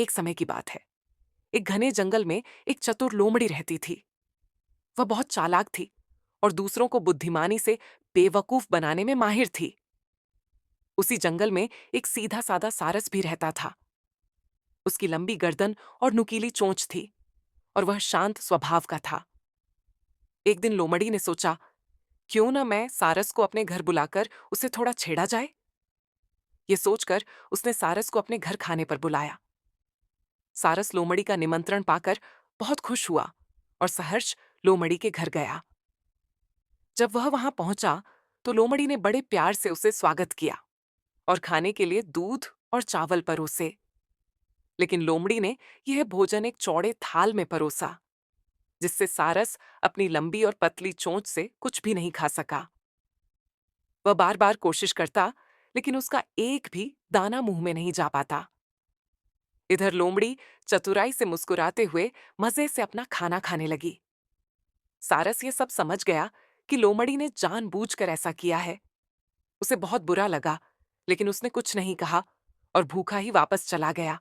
एक समय की बात है। एक घने जंगल में एक चतुर लोमड़ी रहती थी। वह बहुत चालाक थी और दूसरों को बुद्धिमानी से बेवकूफ बनाने में माहिर थी। उसी जंगल में एक सीधा साधा सारस भी रहता था। उसकी लंबी गर्दन और नुकीली चोंच थी और वह शांत स्वभाव का था। एक दिन लोमड़ी ने सोचा, क्यों ना मैं सारस को अपने घर बुलाकर उसे थोड़ा छेड़ा जाए। ये सोचकर उसने सारस को अपने घर खाने पर बुलाया। सारस लोमड़ी का निमंत्रण पाकर बहुत खुश हुआ और सहर्ष लोमड़ी के घर गया। जब वह वहां पहुंचा तो लोमड़ी ने बड़े प्यार से उसे स्वागत किया और खाने के लिए दूध और चावल परोसे। लेकिन लोमड़ी ने यह भोजन एक चौड़े थाल में परोसा, जिससे सारस अपनी लंबी और पतली चोंच से कुछ भी नहीं खा सका। वह बार बार कोशिश करता, लेकिन उसका एक भी दाना मुंह में नहीं जा पाता। इधर लोमड़ी चतुराई से मुस्कुराते हुए मजे से अपना खाना खाने लगी। सारस ये सब समझ गया कि लोमड़ी ने जानबूझकर ऐसा किया है। उसे बहुत बुरा लगा, लेकिन उसने कुछ नहीं कहा और भूखा ही वापस चला गया।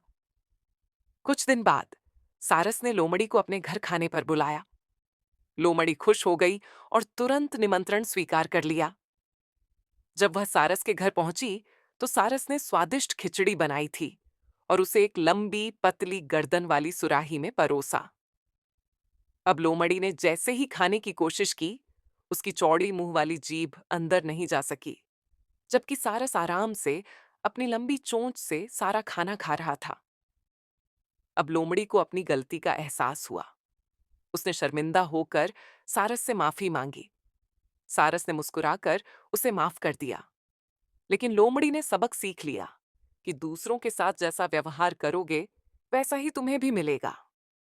कुछ दिन बाद सारस ने लोमड़ी को अपने घर खाने पर बुलाया। लोमड़ी खुश हो गई और तुरंत निमंत्रण स्वीकार कर लिया। जब वह सारस के घर पहुंची तो सारस ने स्वादिष्ट खिचड़ी बनाई थी और उसे एक लंबी पतली गर्दन वाली सुराही में परोसा। अब लोमड़ी ने जैसे ही खाने की कोशिश की, उसकी चौड़ी मुंह वाली जीभ अंदर नहीं जा सकी, जबकि सारस आराम से अपनी लंबी चोंच से सारा खाना खा रहा था। अब लोमड़ी को अपनी गलती का एहसास हुआ। उसने शर्मिंदा होकर सारस से माफी मांगी। सारस ने मुस्कुराकर उसे माफ कर दिया। लेकिन लोमड़ी ने सबक सीख लिया कि दूसरों के साथ जैसा व्यवहार करोगे, वैसा ही तुम्हें भी मिलेगा।